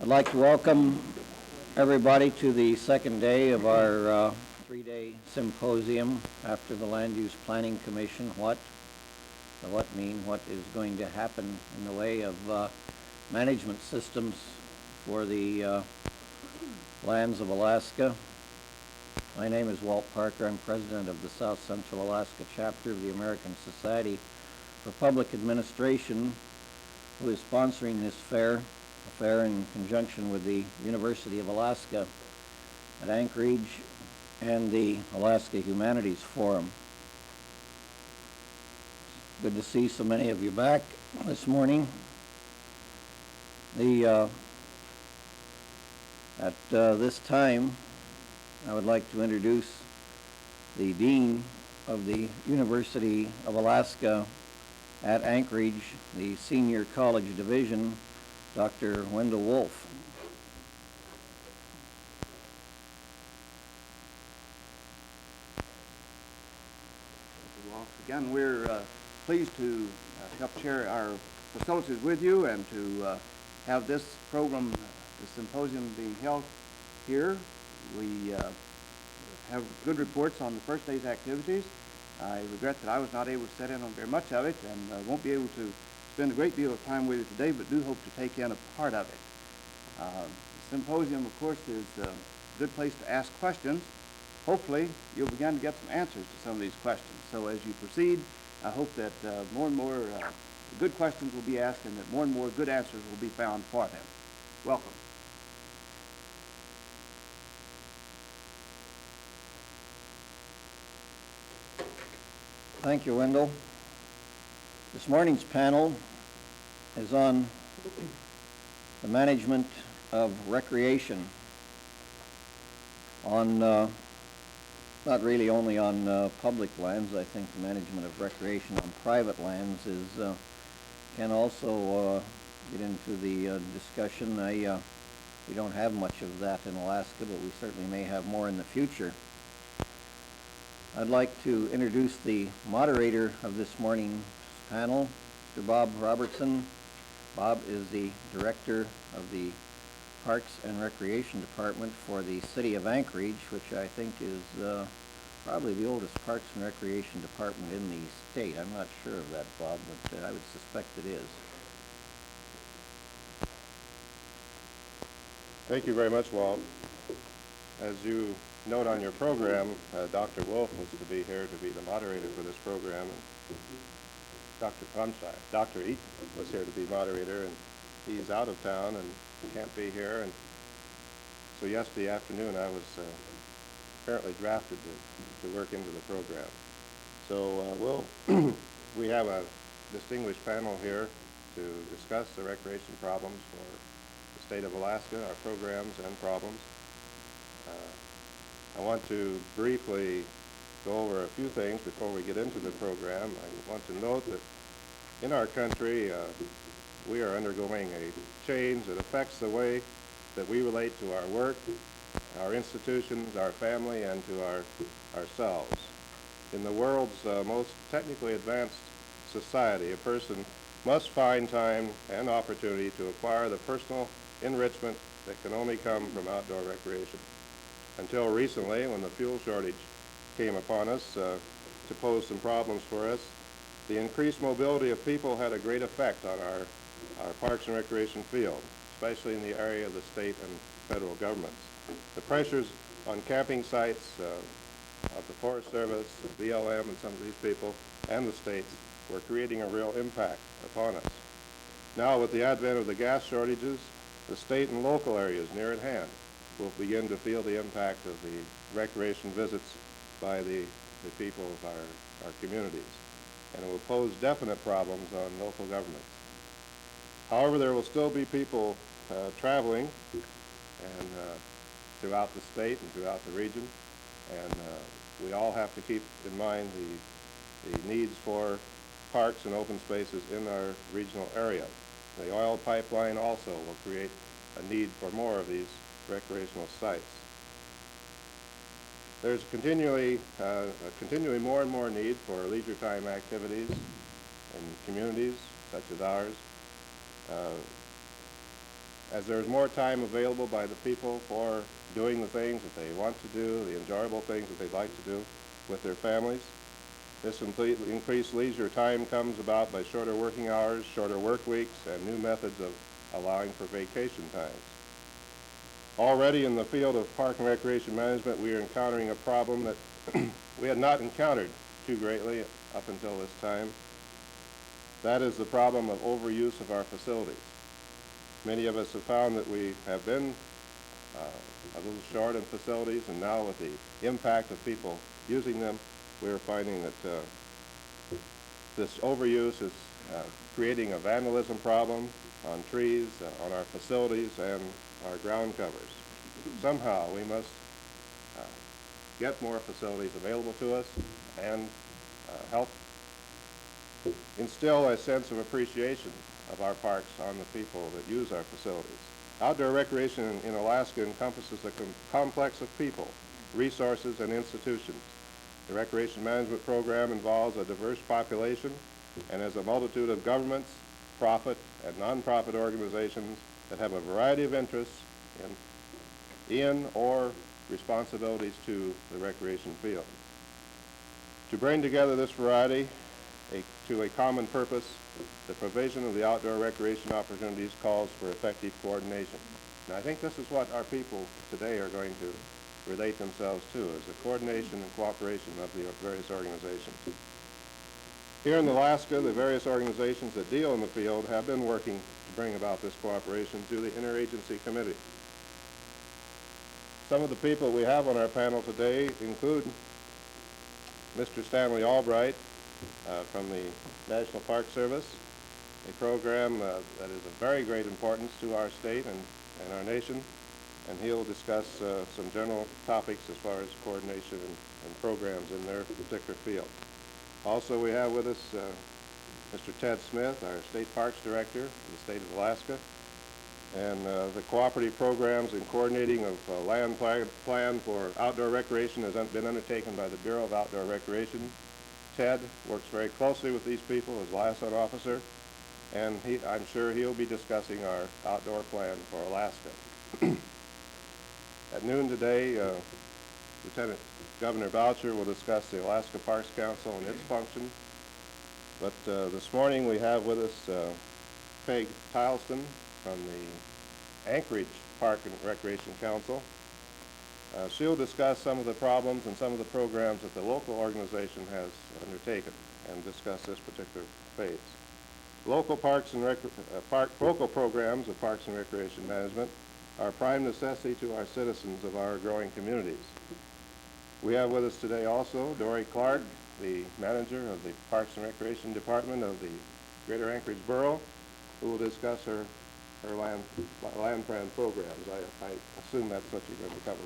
I'd like to welcome everybody to the second day of our three-day symposium after the Land Use Planning Commission. What is going to happen in the way of management systems for the lands of Alaska. My name is Walt Parker. I'm president of the South Central Alaska chapter of the American Society for Public Administration, who is sponsoring this fair in conjunction with the University of Alaska at Anchorage and the Alaska Humanities Forum. Good to see so many of you back this morning. At this time, I would like to introduce the Dean of the University of Alaska at Anchorage, the Senior College Division, Dr. Wendell Wolfe. Again, we're pleased to help share our facilities with you and to have this program, the symposium, being held here. We have good reports on the first day's activities. I regret that I was not able to set in on very much of it and won't be able to spend a great deal of time with you today, but do hope to take in a part of it. The symposium, of course, is a good place to ask questions. Hopefully, you'll begin to get some answers to some of these questions. So as you proceed, I hope that more and more good questions will be asked and that more and more good answers will be found for them. Welcome. Thank you, Wendell. This morning's panel is on the management of recreation on, not really only on public lands. I think the management of recreation on private lands is, can also get into the discussion. We don't have much of that in Alaska, but we certainly may have more in the future. I'd like to introduce the moderator of this morning's panel, Mr. Bob Robertson. Bob is the director of the Parks and Recreation Department for the City of Anchorage, which I think is probably the oldest Parks and Recreation Department in the state. I'm not sure of that, Bob, but I would suspect it is. Thank you very much, Walt. As you note on your program, Dr. Wolfe was to be here to be the moderator for this program. Dr. Eaton was here to be moderator, and he's out of town and can't be here. And so yesterday afternoon, I was apparently drafted to work into the program. So we have a distinguished panel here to discuss the recreation problems for the state of Alaska, our programs and problems. I want to briefly go over a few things before we get into the program. I want to note that in our country, we are undergoing a change that affects the way that we relate to our work, our institutions, our family, and to ourselves. In the world's most technically advanced society, a person must find time and opportunity to acquire the personal enrichment that can only come from outdoor recreation. Until recently, when the fuel shortage came upon us to pose some problems for us, the increased mobility of people had a great effect on our parks and recreation field, especially in the area of the state and federal governments. The pressures on camping sites of the Forest Service, the BLM, and some of these people, and the states were creating a real impact upon us. Now, with the advent of the gas shortages, the state and local areas near at hand will begin to feel the impact of the recreation visits by the people of our communities, and it will pose definite problems on local governments. However, there will still be people traveling and throughout the state and throughout the region, and we all have to keep in mind the needs for parks and open spaces in our regional area. The oil pipeline also will create a need for more of these recreational sites. There's continually more and more need for leisure time activities in communities such as ours. as there's more time available by the people for doing the things that they want to do, the enjoyable things that they'd like to do with their families. This increased leisure time comes about by shorter working hours, shorter work weeks, and new methods of allowing for vacation times. Already in the field of park and recreation management, we are encountering a problem that we had not encountered too greatly up until this time. That is the problem of overuse of our facilities. Many of us have found that we have been a little short in facilities, and now with the impact of people using them, we are finding that this overuse is creating a vandalism problem on trees, on our facilities, and our ground covers. Somehow we must get more facilities available to us and help instill a sense of appreciation of our parks on the people that use our facilities. Outdoor recreation in Alaska encompasses a complex of people, resources, and institutions. The recreation management program involves a diverse population and has a multitude of governments, profit, and nonprofit organizations that have a variety of interests in or responsibilities to the recreation field. To bring together this variety to a common purpose, the provision of the outdoor recreation opportunities calls for effective coordination. And I think this is what our people today are going to relate themselves to, is the coordination and cooperation of the various organizations. Here in Alaska, the various organizations that deal in the field have been working to bring about this cooperation through the Interagency Committee. Some of the people we have on our panel today include Mr. Stanley Albright from the National Park Service, a program that is of very great importance to our state and our nation, and he'll discuss some general topics as far as coordination and programs in their particular field. Also, we have with us Mr. Ted Smith, our State Parks Director for the state of Alaska, and the cooperative programs and coordinating of land plan for outdoor recreation has been undertaken by the Bureau of Outdoor Recreation. Ted works very closely with these people as liaison officer, and I'm sure he'll be discussing our outdoor plan for Alaska. At noon today, Lieutenant Governor Boucher will discuss the Alaska Parks Council and its function. But this morning we have with us Peg Tileston from the Anchorage Park and Recreation Council. She'll discuss some of the problems and some of the programs that the local organization has undertaken and discuss this particular phase. Local parks and local programs of parks and recreation management are a prime necessity to our citizens of our growing communities. We have with us today also Dorie Clark, the manager of the Parks and Recreation Department of the Greater Anchorage Borough, who will discuss her land plan programs. I assume that's what you're going to cover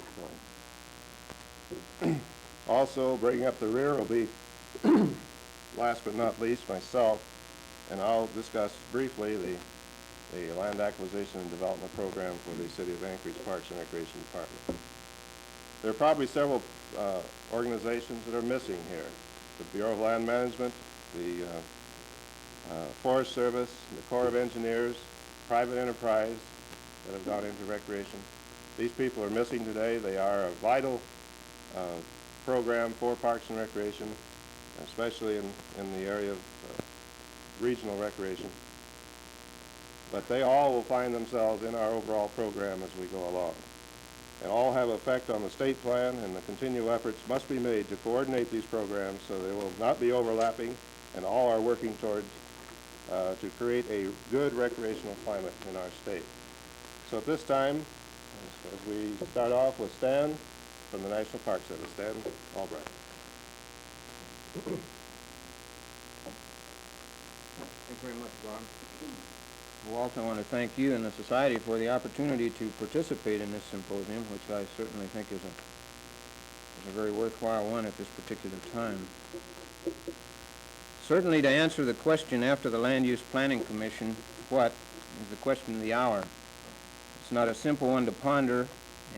tonight. Also, bringing up the rear will be, last but not least, myself, and I'll discuss briefly the land acquisition and development program for the City of Anchorage Parks and Recreation Department. There are probably several organizations that are missing here. The Bureau of Land Management, the Forest Service, the Corps of Engineers, private enterprise that have gone into recreation. These people are missing today. They are a vital program for parks and recreation, especially in the area of regional recreation. But they all will find themselves in our overall program as we go along. And all have effect on the state plan, and the continual efforts must be made to coordinate these programs so they will not be overlapping, and all are working towards to create a good recreational climate in our state. So at this time, as we start off with Stan from the National Park Service. Stan Albright. Thank you very much, Ron. Walt, I want to thank you and the Society for the opportunity to participate in this symposium, which I certainly think is a very worthwhile one at this particular time. Certainly, to answer the question after the Land Use Planning Commission, what is the question of the hour? It's not a simple one to ponder,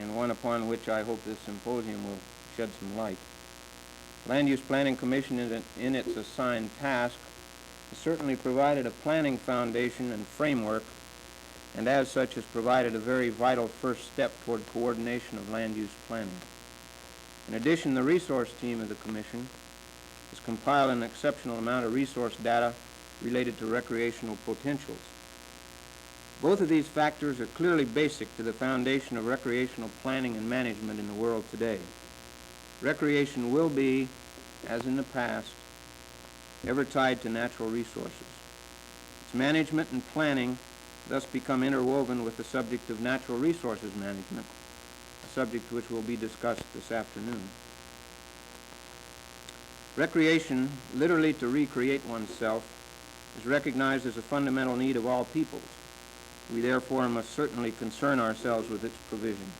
and one upon which I hope this symposium will shed some light. Land Use Planning Commission, in its assigned task, has certainly provided a planning foundation and framework and as such has provided a very vital first step toward coordination of land use planning. In addition, the resource team of the Commission has compiled an exceptional amount of resource data related to recreational potentials. Both of these factors are clearly basic to the foundation of recreational planning and management in the world today. Recreation will be, as in the past, ever tied to natural resources. Its management and planning thus become interwoven with the subject of natural resources management, a subject which will be discussed this afternoon. Recreation, literally to recreate oneself, is recognized as a fundamental need of all peoples. We therefore must certainly concern ourselves with its provision.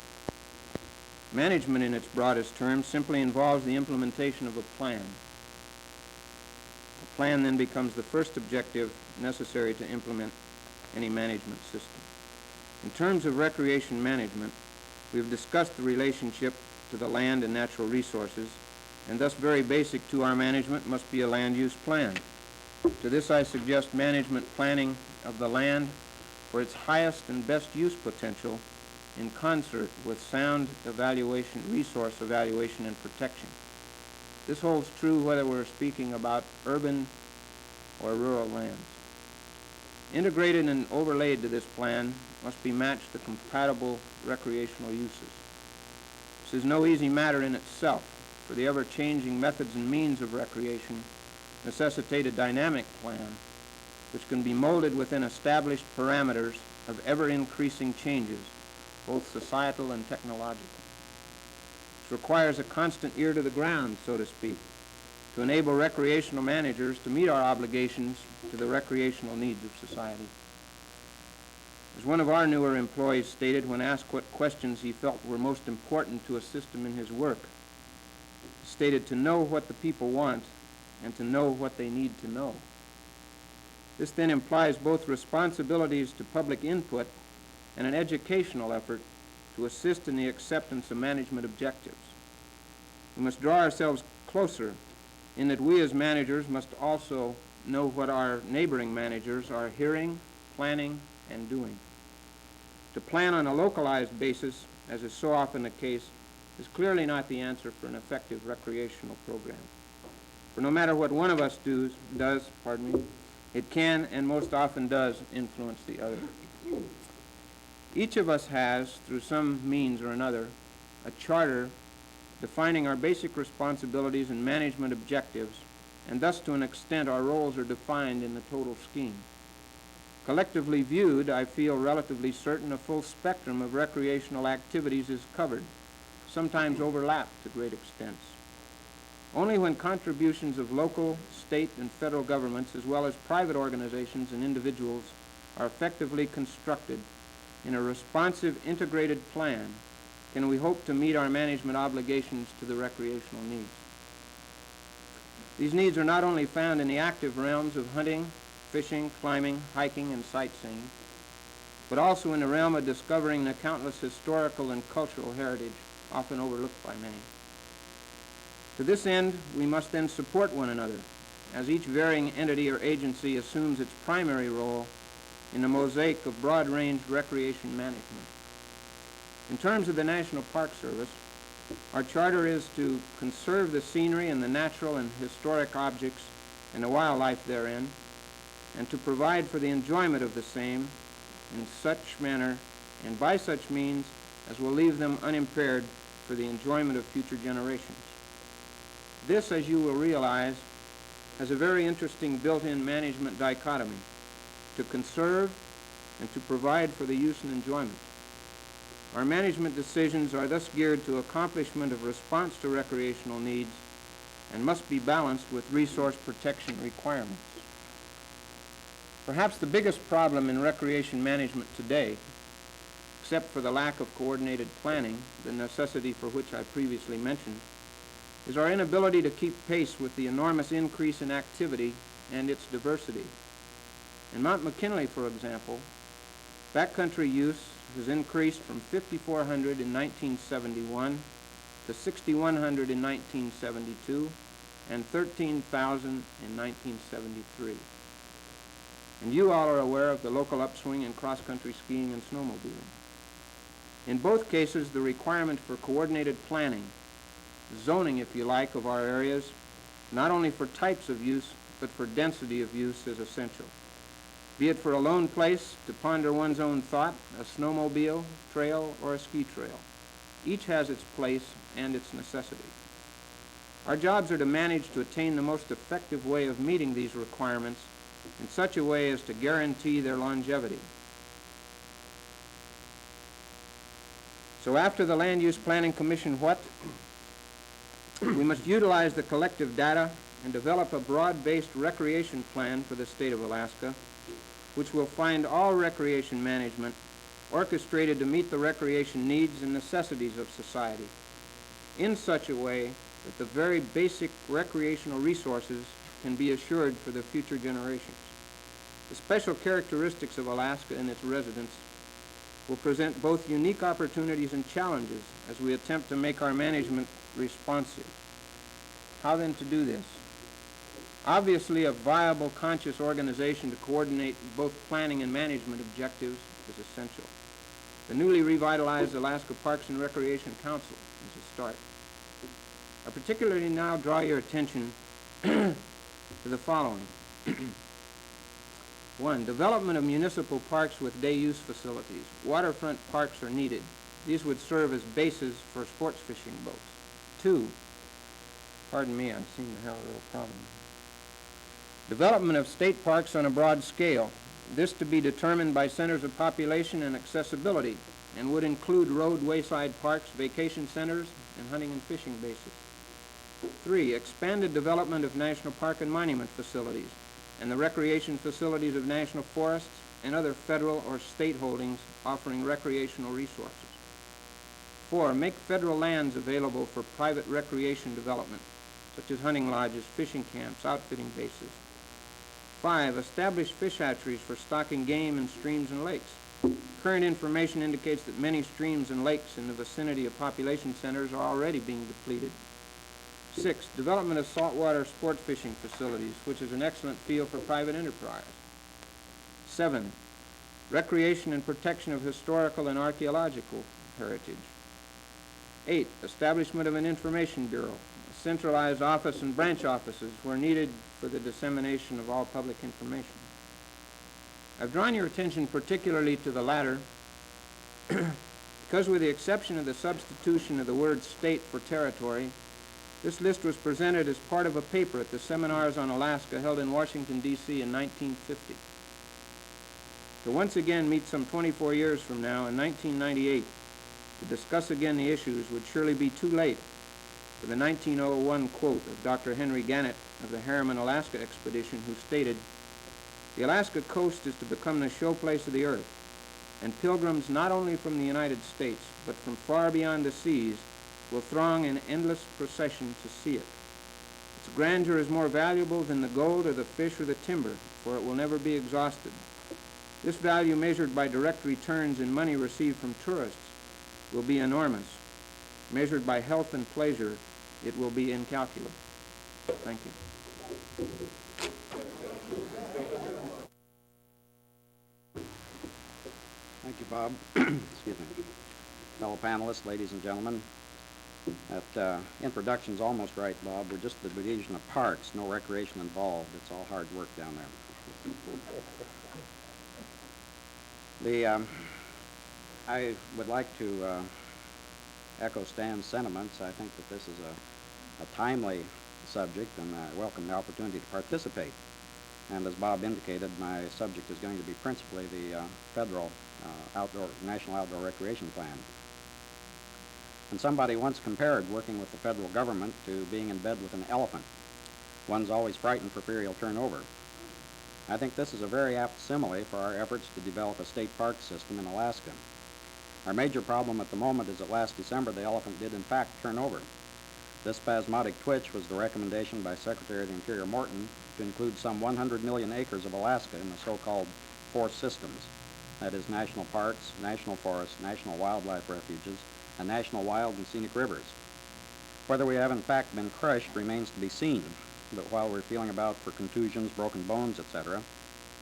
Management in its broadest terms simply involves the implementation of a plan. A plan then becomes the first objective necessary to implement any management system. In terms of recreation management, we have discussed the relationship to the land and natural resources, and thus very basic to our management must be a land use plan. To this I suggest management planning of the land for its highest and best use potential in concert with sound evaluation, resource evaluation and protection. This holds true whether we're speaking about urban or rural lands. Integrated and overlaid to this plan must be matched the compatible recreational uses. This is no easy matter in itself, for the ever-changing methods and means of recreation necessitate a dynamic plan which can be molded within established parameters of ever-increasing changes, both societal and technological. This requires a constant ear to the ground, so to speak, to enable recreational managers to meet our obligations to the recreational needs of society. As one of our newer employees stated when asked what questions he felt were most important to assist him in his work, he stated to know what the people want and to know what they need to know. This then implies both responsibilities to public input and an educational effort to assist in the acceptance of management objectives. We must draw ourselves closer in that we as managers must also know what our neighboring managers are hearing, planning, and doing. To plan on a localized basis, as is so often the case, is clearly not the answer for an effective recreational program. For no matter what one of us does, it can and most often does influence the other. Each of us has, through some means or another, a charter defining our basic responsibilities and management objectives, and thus to an extent our roles are defined in the total scheme. Collectively viewed, I feel relatively certain a full spectrum of recreational activities is covered, sometimes overlapped to great extents. Only when contributions of local, state, and federal governments, as well as private organizations and individuals, are effectively constructed in a responsive, integrated plan can we hope to meet our management obligations to the recreational needs. These needs are not only found in the active realms of hunting, fishing, climbing, hiking, and sightseeing, but also in the realm of discovering the countless historical and cultural heritage often overlooked by many. To this end, we must then support one another, as each varying entity or agency assumes its primary role in the mosaic of broad-range recreation management. In terms of the National Park Service, our charter is to conserve the scenery and the natural and historic objects and the wildlife therein, and to provide for the enjoyment of the same in such manner and by such means as will leave them unimpaired for the enjoyment of future generations. This, as you will realize, has a very interesting built-in management dichotomy: to conserve and to provide for the use and enjoyment. Our management decisions are thus geared to accomplishment of response to recreational needs and must be balanced with resource protection requirements. Perhaps the biggest problem in recreation management today, except for the lack of coordinated planning, the necessity for which I previously mentioned, is our inability to keep pace with the enormous increase in activity and its diversity. In Mount McKinley, for example, backcountry use has increased from 5,400 in 1971 to 6,100 in 1972 and 13,000 in 1973. And you all are aware of the local upswing in cross-country skiing and snowmobiling. In both cases, the requirement for coordinated planning, zoning, if you like, of our areas, not only for types of use, but for density of use, is essential. Be it for a lone place to ponder one's own thought, a snowmobile trail, or a ski trail. Each has its place and its necessity. Our jobs are to manage to attain the most effective way of meeting these requirements in such a way as to guarantee their longevity. So after the Land Use Planning Commission, what? We must utilize the collective data and develop a broad-based recreation plan for the state of Alaska, which will find all recreation management orchestrated to meet the recreation needs and necessities of society in such a way that the very basic recreational resources can be assured for the future generations. The special characteristics of Alaska and its residents will present both unique opportunities and challenges as we attempt to make our management responsive. How then to do this? Obviously, a viable, conscious organization to coordinate both planning and management objectives is essential. The newly revitalized Alaska Parks and Recreation Council is a start. I particularly now draw your attention to the following. 1, development of municipal parks with day-use facilities. Waterfront parks are needed. These would serve as bases for sports fishing boats. 2, pardon me, I seem to have a little problem. Development of state parks on a broad scale. This to be determined by centers of population and accessibility, and would include road wayside parks, vacation centers, and hunting and fishing bases. 3, expanded development of national park and monument facilities, and the recreation facilities of national forests and other federal or state holdings offering recreational resources. 4, make federal lands available for private recreation development, such as hunting lodges, fishing camps, outfitting bases. 5, establish fish hatcheries for stocking game in streams and lakes. Current information indicates that many streams and lakes in the vicinity of population centers are already being depleted. 6, development of saltwater sport fishing facilities, which is an excellent field for private enterprise. 7, recreation and protection of historical and archaeological heritage. 8, establishment of an information bureau, a centralized office and branch offices where needed for the dissemination of all public information. I've drawn your attention particularly to the latter because with the exception of the substitution of the word state for territory, this list was presented as part of a paper at the Seminars on Alaska held in Washington, D.C. in 1950. To once again meet some 24 years from now in 1998 to discuss again the issues would surely be too late for the 1901 quote of Dr. Henry Gannett of the Harriman, Alaska expedition, who stated, "The Alaska coast is to become the showplace of the earth, and pilgrims not only from the United States, but from far beyond the seas will throng in endless procession to see it. Its grandeur is more valuable than the gold or the fish or the timber, for it will never be exhausted. This value measured by direct returns in money received from tourists will be enormous. Measured by health and pleasure, it will be incalculable." Thank you. Thank you, Bob. Excuse me. Fellow panelists, ladies and gentlemen, that introduction's almost right, Bob. We're just the division of parks, no recreation involved. It's all hard work down there. I would like to echo Stan's sentiments. I think that this is a timely subject, and I welcome the opportunity to participate. And as Bob indicated, my subject is going to be principally the federal National Outdoor Recreation Plan. And somebody once compared working with the federal government to being in bed with an elephant. One's always frightened for fear he'll turn over. I think this is a very apt simile for our efforts to develop a state park system in Alaska. Our major problem at the moment is that last December the elephant did in fact turn over. This spasmodic twitch was the recommendation by Secretary of the Interior Morton to include some 100 million acres of Alaska in the so-called four systems. That is national parks, national forests, national wildlife refuges, and national wild and scenic rivers. Whether we have in fact been crushed remains to be seen, but while we're feeling about for contusions, broken bones, etc.,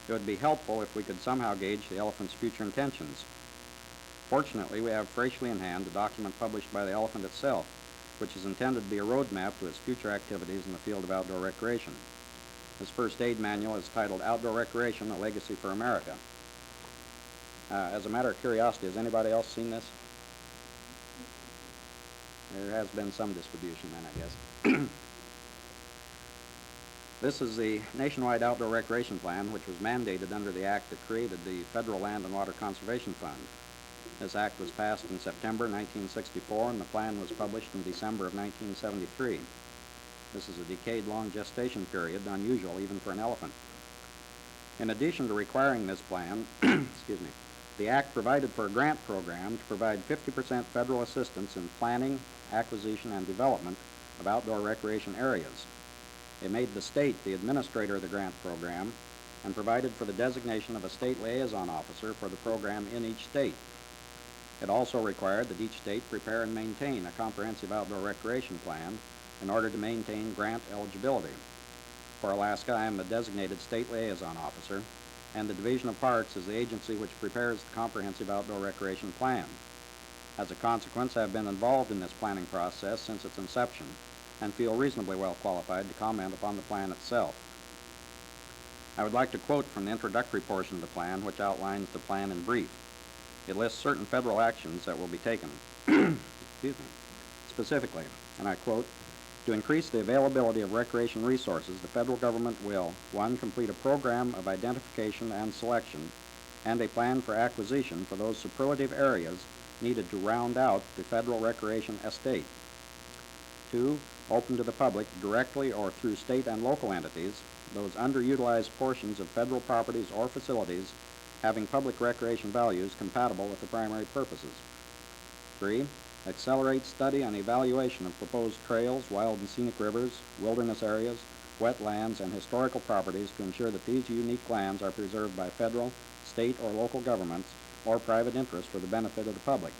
It would be helpful if we could somehow gauge the elephant's future intentions. Fortunately, we have freshly in hand a document published by the elephant itself, which is intended to be a roadmap to its future activities in the field of outdoor recreation. His first aid manual is titled Outdoor Recreation, A Legacy for America. As a matter of curiosity, has anybody else seen this? There has been some distribution then, I guess. This is the nationwide outdoor recreation plan, which was mandated under the act that created the Federal Land and Water Conservation Fund. This act was passed in September 1964, and the plan was published in December of 1973. This is a decade-long gestation period, unusual even for an elephant. In addition to requiring this plan, excuse me, the act provided for a grant program to provide 50% federal assistance in planning, acquisition, and development of outdoor recreation areas. It made the state the administrator of the grant program and provided for the designation of a state liaison officer for the program in each state. It also required that each state prepare and maintain a comprehensive outdoor recreation plan in order to maintain grant eligibility. For Alaska, I am the designated state liaison officer, and the Division of Parks is the agency which prepares the comprehensive outdoor recreation plan. As a consequence, I have been involved in this planning process since its inception and feel reasonably well qualified to comment upon the plan itself. I would like to quote from the introductory portion of the plan, which outlines the plan in brief. It lists certain federal actions that will be taken. Excuse me. Specifically, and I quote, to increase the availability of recreation resources, the federal government will, 1, complete a program of identification and selection and a plan for acquisition for those superlative areas needed to round out the federal recreation estate. 2, open to the public directly or through state and local entities those underutilized portions of federal properties or facilities having public recreation values compatible with the primary purposes. 3, accelerate study and evaluation of proposed trails, wild and scenic rivers, wilderness areas, wetlands, and historical properties to ensure that these unique lands are preserved by federal, state, or local governments or private interests for the benefit of the public.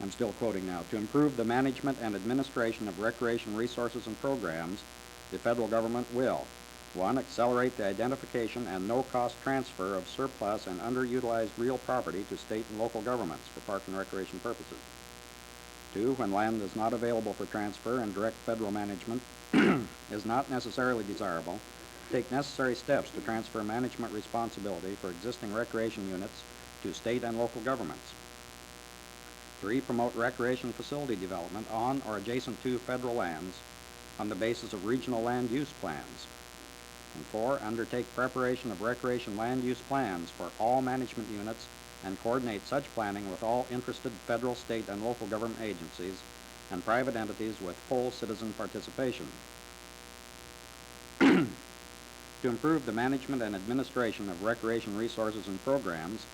I'm still quoting now. To improve the management and administration of recreation resources and programs, the federal government will, 1, accelerate the identification and no-cost transfer of surplus and underutilized real property to state and local governments for park and recreation purposes. 2, when land is not available for transfer and direct federal management is not necessarily desirable, take necessary steps to transfer management responsibility for existing recreation units to state and local governments. 3, promote recreation facility development on or adjacent to federal lands on the basis of regional land use plans. And 4, undertake preparation of recreation land use plans for all management units and coordinate such planning with all interested federal, state, and local government agencies and private entities with full citizen participation. To improve the management and administration of recreation resources and programs,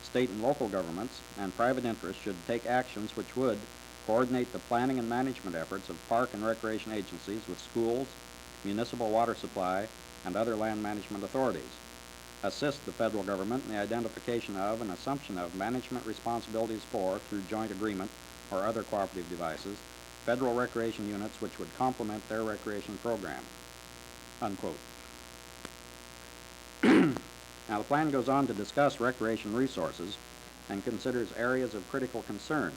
state and local governments and private interests should take actions which would coordinate the planning and management efforts of park and recreation agencies with schools, municipal water supply, and other land management authorities. Assist the federal government in the identification of and assumption of management responsibilities for, through joint agreement or other cooperative devices, federal recreation units which would complement their recreation program. Unquote. Now, the plan goes on to discuss recreation resources and considers areas of critical concern.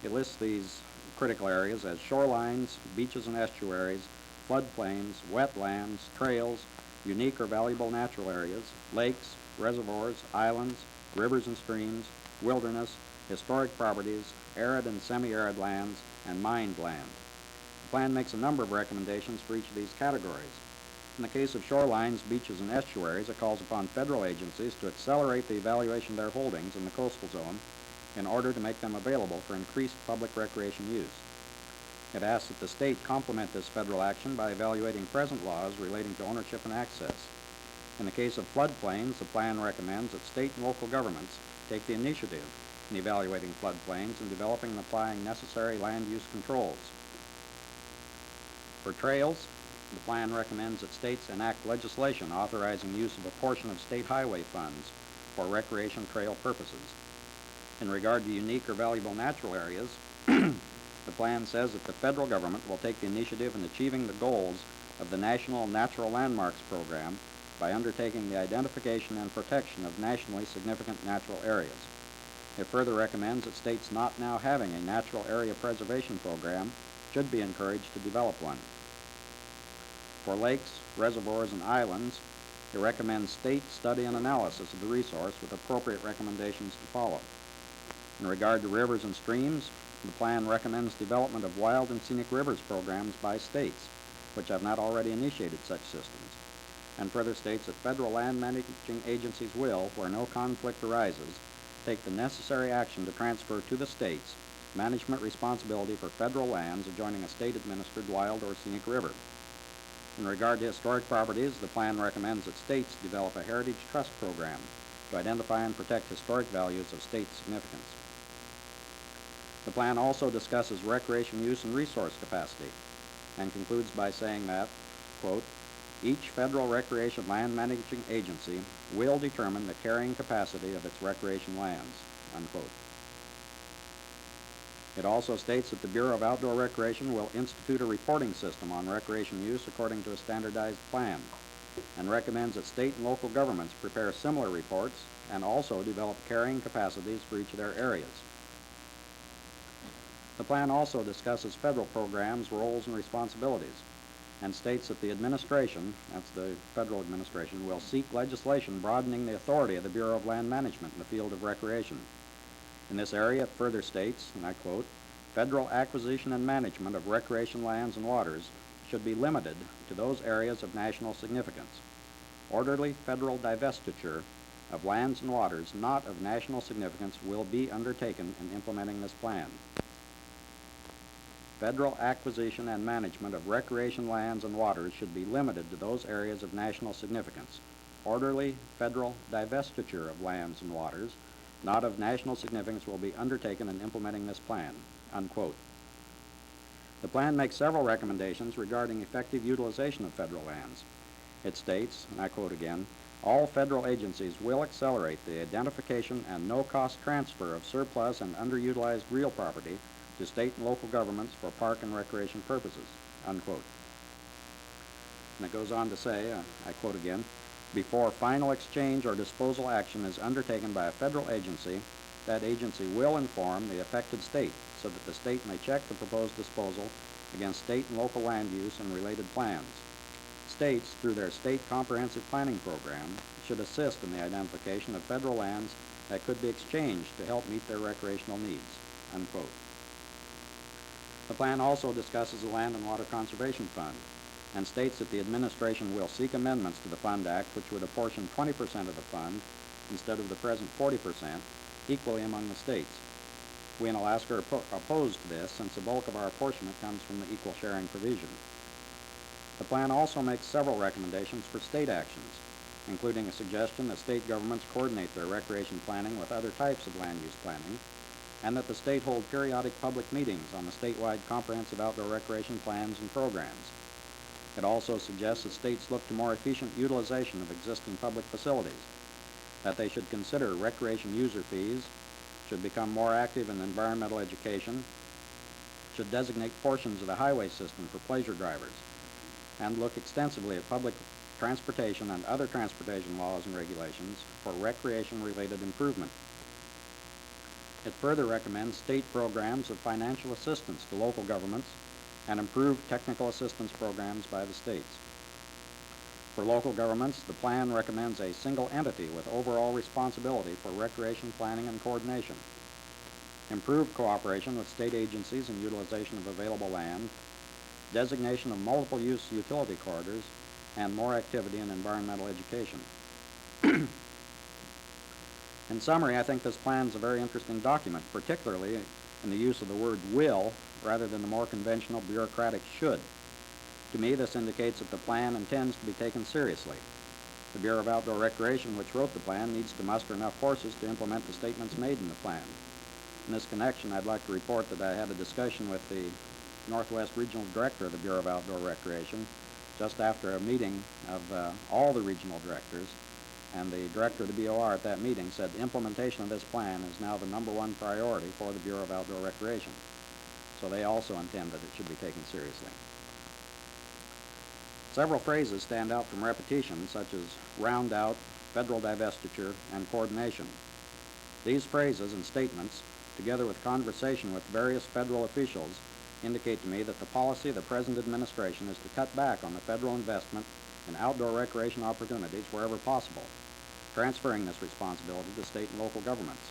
It lists these critical areas as shorelines, beaches and estuaries, floodplains, wetlands, trails, unique or valuable natural areas, lakes, reservoirs, islands, rivers and streams, wilderness, historic properties, arid and semi-arid lands, and mined land. The plan makes a number of recommendations for each of these categories. In the case of shorelines, beaches, and estuaries, it calls upon federal agencies to accelerate the evaluation of their holdings in the coastal zone in order to make them available for increased public recreation use. It asks that the state complement this federal action by evaluating present laws relating to ownership and access. In the case of floodplains, the plan recommends that state and local governments take the initiative in evaluating floodplains and developing and applying necessary land use controls. For trails, the plan recommends that states enact legislation authorizing use of a portion of state highway funds for recreation trail purposes. In regard to unique or valuable natural areas, the plan says that the federal government will take the initiative in achieving the goals of the National Natural Landmarks Program by undertaking the identification and protection of nationally significant natural areas. It further recommends that states not now having a natural area preservation program should be encouraged to develop one. For lakes, reservoirs, and islands, it recommends state study and analysis of the resource with appropriate recommendations to follow. In regard to rivers and streams, the plan recommends development of wild and scenic rivers programs by states, which have not already initiated such systems, and further states that federal land managing agencies will, where no conflict arises, take the necessary action to transfer to the states management responsibility for federal lands adjoining a state-administered wild or scenic river. In regard to historic properties, the plan recommends that states develop a heritage trust program to identify and protect historic values of state significance. The plan also discusses recreation use and resource capacity and concludes by saying that, quote, each federal recreation land managing agency will determine the carrying capacity of its recreation lands, unquote. It also states that the Bureau of Outdoor Recreation will institute a reporting system on recreation use according to a standardized plan, and recommends that state and local governments prepare similar reports and also develop carrying capacities for each of their areas. The plan also discusses federal programs, roles, and responsibilities, and states that the administration, that's the federal administration, will seek legislation broadening the authority of the Bureau of Land Management in the field of recreation. In this area, it further states, and I quote, federal acquisition and management of recreation lands and waters should be limited to those areas of national significance. Orderly federal divestiture of lands and waters not of national significance will be undertaken in implementing this plan. Federal acquisition and management of recreation lands and waters should be limited to those areas of national significance. Orderly federal divestiture of lands and waters not of national significance will be undertaken in implementing this plan, unquote. The plan makes several recommendations regarding effective utilization of federal lands. It states, and I quote again, all federal agencies will accelerate the identification and no-cost transfer of surplus and underutilized real property to state and local governments for park and recreation purposes, unquote. And it goes on to say, I quote again, before final exchange or disposal action is undertaken by a federal agency, that agency will inform the affected state so that the state may check the proposed disposal against state and local land use and related plans. States, through their state comprehensive planning program, should assist in the identification of federal lands that could be exchanged to help meet their recreational needs, unquote. The plan also discusses the Land and Water Conservation Fund and states that the administration will seek amendments to the Fund Act which would apportion 20% of the fund instead of the present 40% equally among the states. We in Alaska are opposed to this since the bulk of our apportionment comes from the equal sharing provision. The plan also makes several recommendations for state actions, including a suggestion that state governments coordinate their recreation planning with other types of land use planning, and that the state hold periodic public meetings on the statewide comprehensive outdoor recreation plans and programs. It also suggests that states look to more efficient utilization of existing public facilities, that they should consider recreation user fees, should become more active in environmental education, should designate portions of the highway system for pleasure drivers, and look extensively at public transportation and other transportation laws and regulations for recreation-related improvement. It further recommends state programs of financial assistance to local governments and improved technical assistance programs by the states. For local governments, the plan recommends a single entity with overall responsibility for recreation planning and coordination, improved cooperation with state agencies in utilization of available land, designation of multiple-use utility corridors, and more activity in environmental education. In summary, I think this plan is a very interesting document, particularly in the use of the word will rather than the more conventional bureaucratic should. To me, this indicates that the plan intends to be taken seriously. The Bureau of Outdoor Recreation, which wrote the plan, needs to muster enough forces to implement the statements made in the plan. In this connection, I'd like to report that I had a discussion with the Northwest Regional Director of the Bureau of Outdoor Recreation just after a meeting of all the regional directors, and the director of the BOR at that meeting said the implementation of this plan is now the #1 priority for the Bureau of Outdoor Recreation. So they also intend that it should be taken seriously. Several phrases stand out from repetition, such as round out, federal divestiture, and coordination. These phrases and statements, together with conversation with various federal officials, indicate to me that the policy of the present administration is to cut back on the federal investment in outdoor recreation opportunities wherever possible, transferring this responsibility to state and local governments.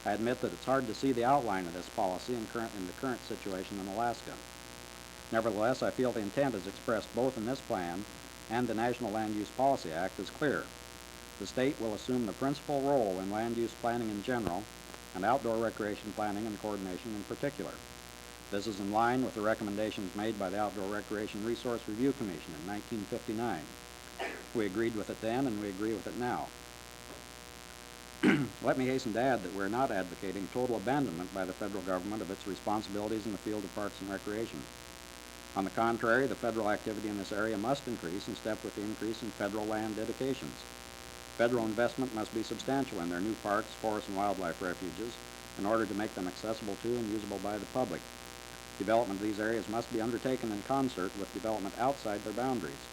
I admit that it's hard to see the outline of this policy in the current situation in Alaska. Nevertheless, I feel the intent as expressed both in this plan and the National Land Use Policy Act is clear. The state will assume the principal role in land use planning in general and outdoor recreation planning and coordination in particular. This is in line with the recommendations made by the Outdoor Recreation Resource Review Commission in 1959. We agreed with it then, and we agree with it now. Let me hasten to add that we're not advocating total abandonment by the federal government of its responsibilities in the field of parks and recreation. On the contrary, the federal activity in this area must increase in step with the increase in federal land dedications. Federal investment must be substantial in their new parks, forests, and wildlife refuges in order to make them accessible to and usable by the public. Development of these areas must be undertaken in concert with development outside their boundaries,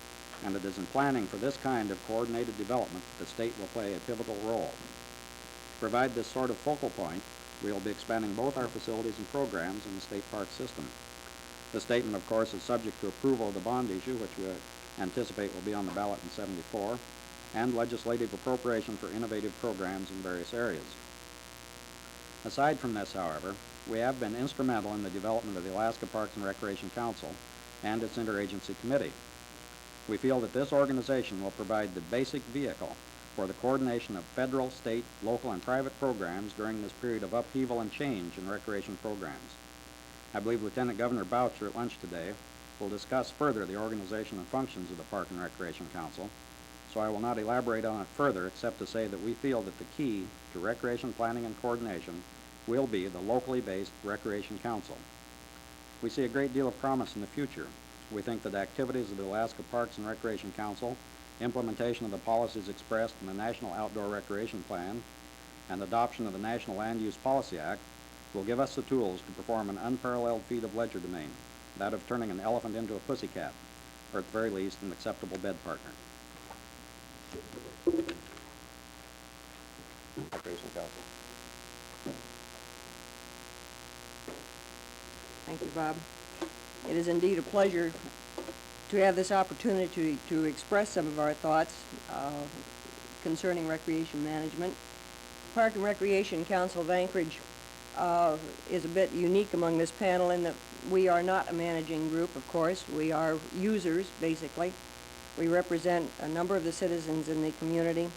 and it is in planning for this kind of coordinated development that the state will play a pivotal role. To provide this sort of focal point, we will be expanding both our facilities and programs in the state park system. The statement, of course, is subject to approval of the bond issue, which we anticipate will be on the ballot in '74, and legislative appropriation for innovative programs in various areas. Aside from this, however, we have been instrumental in the development of the Alaska Parks and Recreation Council and its interagency committee. We feel that this organization will provide the basic vehicle for the coordination of federal, state, local, and private programs during this period of upheaval and change in recreation programs. I believe Lieutenant Governor Boucher at lunch today will discuss further the organization and functions of the Park and Recreation Council, so I will not elaborate on it further except to say that we feel that the key to recreation planning and coordination will be the locally based Recreation Council. We see a great deal of promise in the future. We think that activities of the Alaska Parks and Recreation Council, implementation of the policies expressed in the National Outdoor Recreation Plan, and adoption of the National Land Use Policy Act will give us the tools to perform an unparalleled feat of legerdemain, that of turning an elephant into a pussycat, or at the very least, an acceptable bed partner. Recreation Council. Thank you, Bob. It is indeed a pleasure to have this opportunity to express some of our thoughts concerning recreation management. Park and Recreation Council of Anchorage is a bit unique among this panel in that we are not a managing group, of course. We are users, basically. We represent a number of the citizens in the community.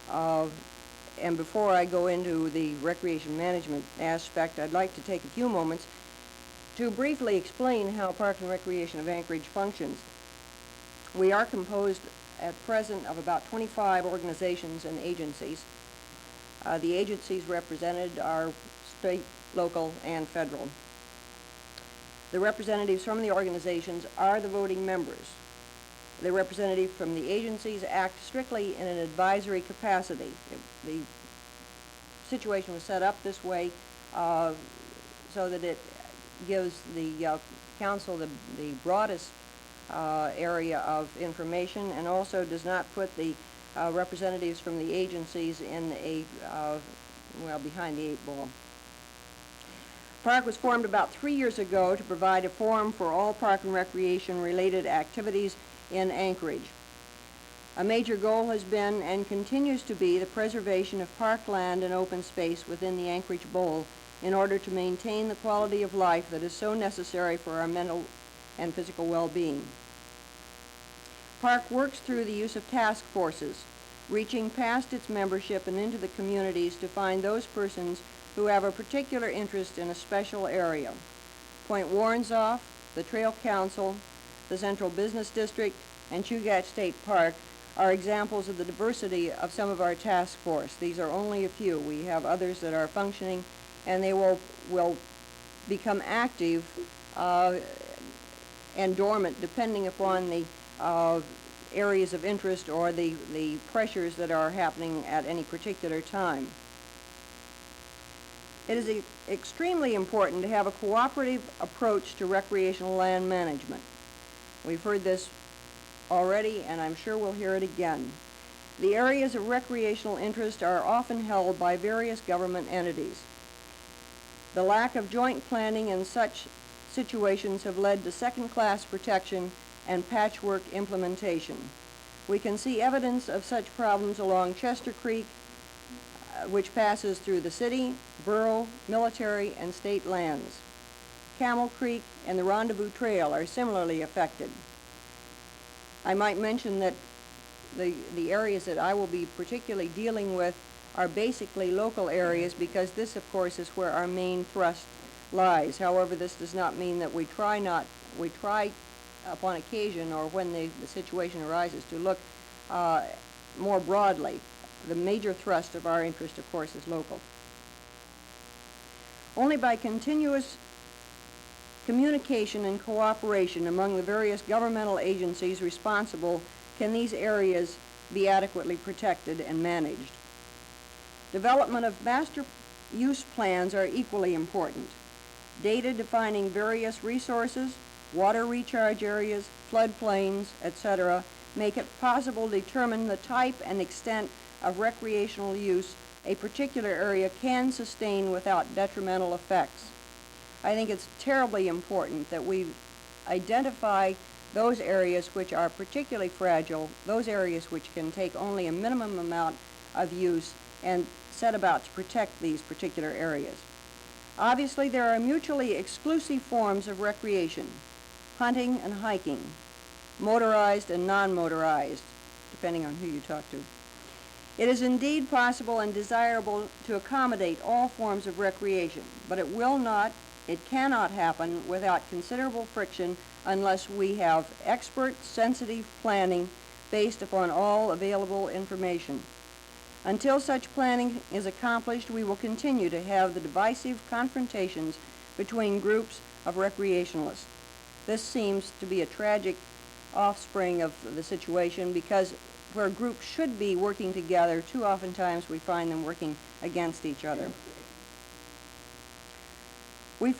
And before I go into the recreation management aspect, I'd like to take a few moments to briefly explain how Park and Recreation of Anchorage functions. We are composed at present of about 25 organizations and agencies. The agencies represented are state, local, and federal. The representatives from the organizations are the voting members. The representatives from the agencies act strictly in an advisory capacity. The situation was set up this way so that it gives the council the broadest area of information, and also does not put the representatives from the agencies in a, behind the eight ball. Park was formed about 3 years ago to provide a forum for all park and recreation related activities in Anchorage. A major goal has been and continues to be the preservation of parkland and open space within the Anchorage Bowl in order to maintain the quality of life that is so necessary for our mental and physical well-being. Park works through the use of task forces, reaching past its membership and into the communities to find those persons who have a particular interest in a special area. Point Warrenzoff, the Trail Council, the Central Business District, and Chugach State Park are examples of the diversity of some of our task force. These are only a few. We have others that are functioning, and they will become active and dormant depending upon the areas of interest or the pressures that are happening at any particular time. It is extremely important to have a cooperative approach to recreational land management. We've heard this already, and I'm sure we'll hear it again. The areas of recreational interest are often held by various government entities. The lack of joint planning in such situations have led to second-class protection and patchwork implementation. We can see evidence of such problems along Chester Creek, which passes through the city, borough, military, and state lands. Camel Creek and the Rendezvous Trail are similarly affected. I might mention that the areas that I will be particularly dealing with are basically local areas, because this, of course, is where our main thrust lies. However, this does not mean that we try upon occasion or when the situation arises to look more broadly. The major thrust of our interest, of course, is local. Only by continuous communication and cooperation among the various governmental agencies responsible can these areas be adequately protected and managed. Development of master use plans are equally important. Data defining various resources, water recharge areas, floodplains, etc., make it possible to determine the type and extent of recreational use a particular area can sustain without detrimental effects. I think it's terribly important that we identify those areas which are particularly fragile, those areas which can take only a minimum amount of use, and set about to protect these particular areas. Obviously, there are mutually exclusive forms of recreation: hunting and hiking, motorized and non-motorized, depending on who you talk to. It is indeed possible and desirable to accommodate all forms of recreation, but it cannot happen without considerable friction unless we have expert, sensitive planning based upon all available information. Until such planning is accomplished, we will continue to have the divisive confrontations between groups of recreationalists. This seems to be a tragic offspring of the situation, because where groups should be working together, too oftentimes we find them working against each other. Too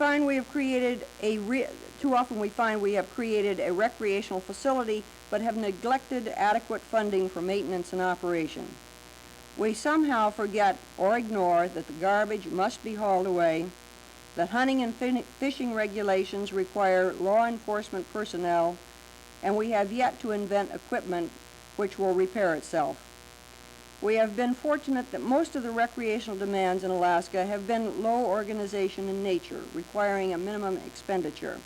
often we find we have created a recreational facility but have neglected adequate funding for maintenance and operation. We somehow forget or ignore that the garbage must be hauled away, that hunting and fishing regulations require law enforcement personnel, and we have yet to invent equipment which will repair itself. We have been fortunate that most of the recreational demands in Alaska have been low organization in nature, requiring a minimum expenditure.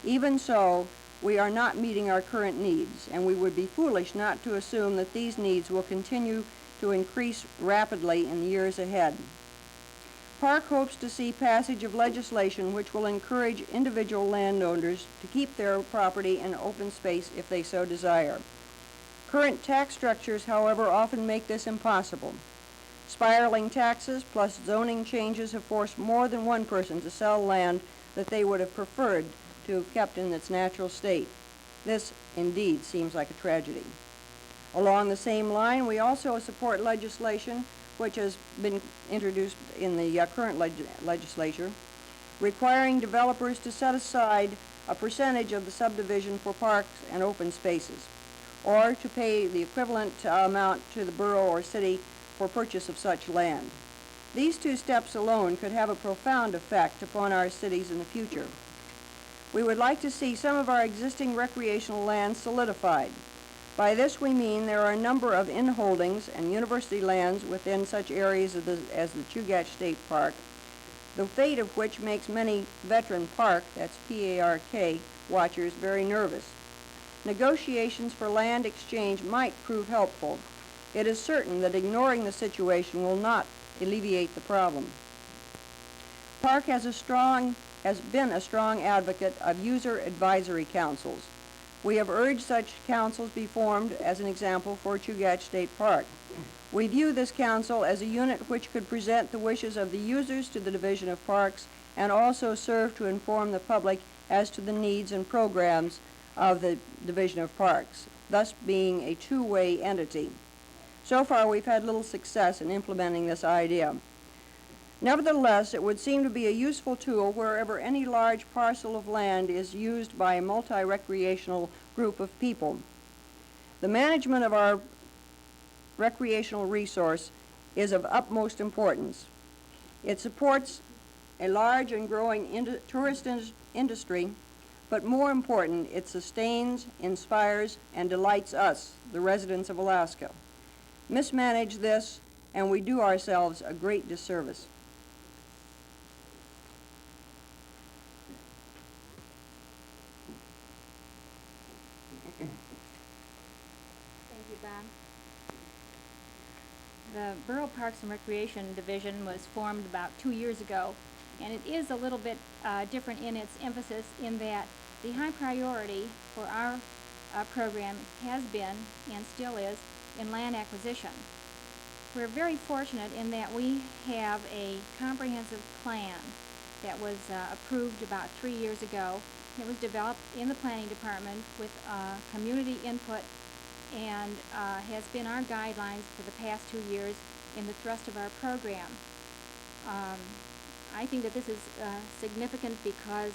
Even so, we are not meeting our current needs, and we would be foolish not to assume that these needs will continue to increase rapidly in the years ahead. Park hopes to see passage of legislation which will encourage individual landowners to keep their property in open space if they so desire. Current tax structures, however, often make this impossible. Spiraling taxes plus zoning changes have forced more than one person to sell land that they would have preferred to have kept in its natural state. This, indeed, seems like a tragedy. Along the same line, we also support legislation which has been introduced in the current legislature, requiring developers to set aside a percentage of the subdivision for parks and open spaces, or to pay the equivalent amount to the borough or city for purchase of such land. These two steps alone could have a profound effect upon our cities in the future. We would like to see some of our existing recreational land solidified. By this we mean there are a number of inholdings and university lands within such areas as the Chugach State Park, the fate of which makes many veteran park, that's P-A-R-K, watchers very nervous. Negotiations for land exchange might prove helpful. It is certain that ignoring the situation will not alleviate the problem. Park has been a strong advocate of user advisory councils. We have urged such councils be formed, as an example, for Chugach State Park. We view this council as a unit which could present the wishes of the users to the Division of Parks and also serve to inform the public as to the needs and programs of the Division of Parks, thus being a two-way entity. So far, we've had little success in implementing this idea. Nevertheless, it would seem to be a useful tool wherever any large parcel of land is used by a multi-recreational group of people. The management of our recreational resource is of utmost importance. It supports a large and growing tourist industry, but more important, it sustains, inspires, and delights us, the residents of Alaska. Mismanage this, and we do ourselves a great disservice. Thank you, Bob. The Borough Parks and Recreation Division was formed about 2 years ago, and it is a little bit different in its emphasis in that the high priority for our program has been and still is in land acquisition. We're very fortunate in that we have a comprehensive plan that was approved about 3 years ago. It was developed in the planning department with community input and has been our guidelines for the past 2 years in the thrust of our program. I think that this is significant because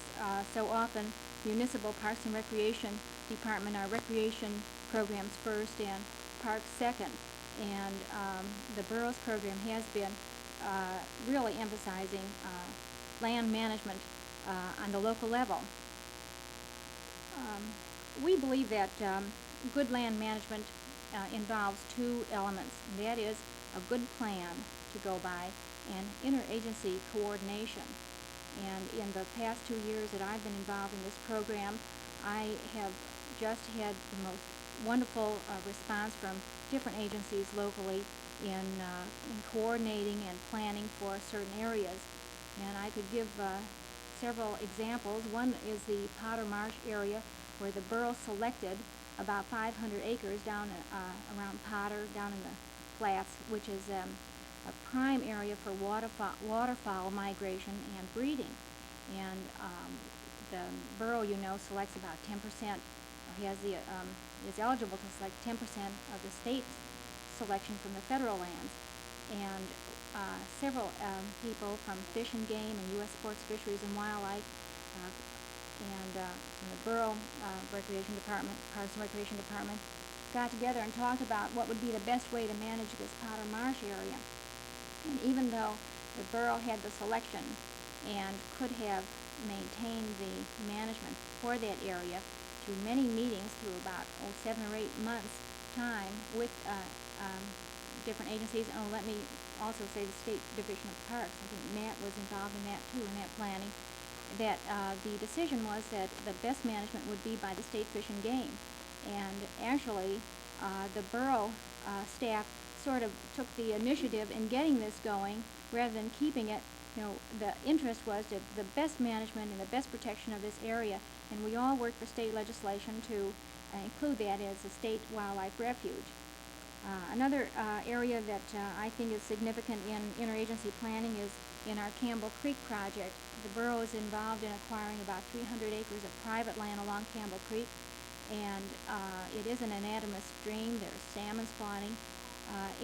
so often municipal parks and recreation department are recreation programs first and parks second, and the borough's program has been really emphasizing land management on the local level. We believe that good land management involves two elements, and that is a good plan to go by and interagency coordination. And in the past 2 years that I've been involved in this program, I have just had the most wonderful response from different agencies locally in coordinating and planning for certain areas. And I could give several examples. One is the Potter Marsh area, where the borough selected about 500 acres down around Potter, down in the flats, which is a prime area for waterfowl migration and breeding. And the borough, you know, selects about 10%, or is eligible to select 10% of the state selection from the federal lands. And several people from Fish and Game and U.S. Sports Fisheries and Wildlife and from the Borough Recreation Department, Parks and Recreation Department, got together and talked about what would be the best way to manage this Potter Marsh area. And even though the borough had the selection and could have maintained the management for that area through many meetings through about 7 or 8 months time with different agencies, and let me also say the State Division of Parks, I think Matt was involved in that too, in that planning, that the decision was that the best management would be by the State Fish and Game. And actually, the borough staff sort of took the initiative in getting this going rather than keeping it. You know, the interest was to the best management and the best protection of this area, and we all worked for state legislation to include that as a state wildlife refuge. Another area that I think is significant in interagency planning is in our Campbell Creek project. The borough is involved in acquiring about 300 acres of private land along Campbell Creek, and it is an anadromous stream. There's salmon spawning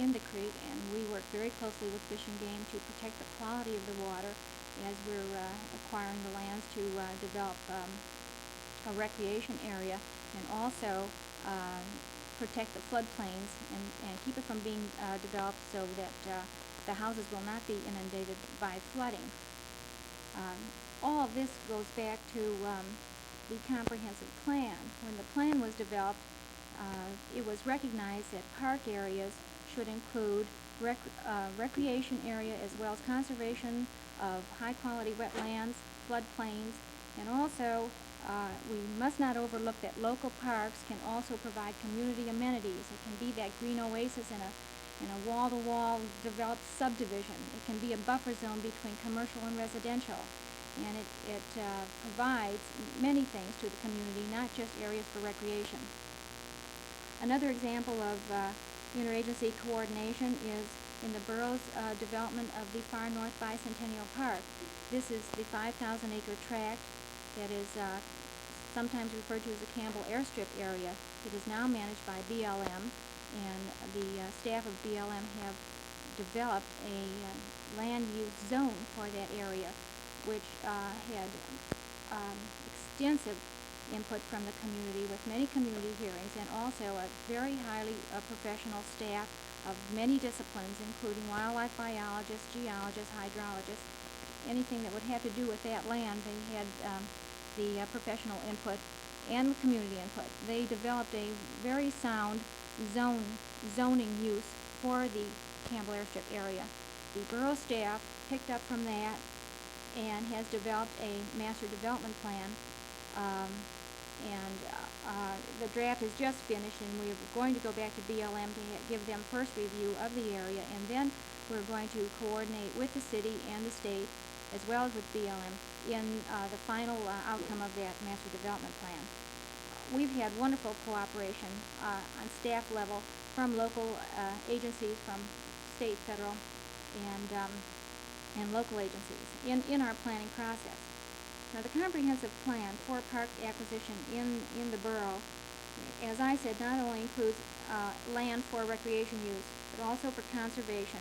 in the creek, and we work very closely with Fish and Game to protect the quality of the water as we're acquiring the lands to develop a recreation area, and also protect the floodplains and keep it from being developed so that the houses will not be inundated by flooding. All of this goes back to the comprehensive plan. When the plan was developed, it was recognized that park areas should include recreation area as well as conservation of high-quality wetlands, floodplains, and also we must not overlook that local parks can also provide community amenities. It can be that green oasis in a wall-to-wall developed subdivision. It can be a buffer zone between commercial and residential. And it provides many things to the community, not just areas for recreation. Another example of interagency coordination is in the borough's development of the Far North Bicentennial Park. This is the 5,000-acre tract that is sometimes referred to as the Campbell Airstrip area. It is now managed by BLM, and the staff of BLM have developed a land use zone for that area, which had extensive input from the community with many community hearings, and also a very highly professional staff of many disciplines, including wildlife biologists, geologists, hydrologists, anything that would have to do with that land. They had the professional input and community input. They developed a very sound zoning use for the Campbell Airstrip area. The borough staff picked up from that and has developed a master development plan, the draft is just finished, and we're going to go back to BLM to give them first review of the area, and then we're going to coordinate with the city and the state, as well as with BLM, in the final outcome of that master development plan. We've had wonderful cooperation on staff level from local agencies, from state, federal, and local agencies in our planning process. Now, the comprehensive plan for park acquisition in the borough, as I said, not only includes land for recreation use, but also for conservation.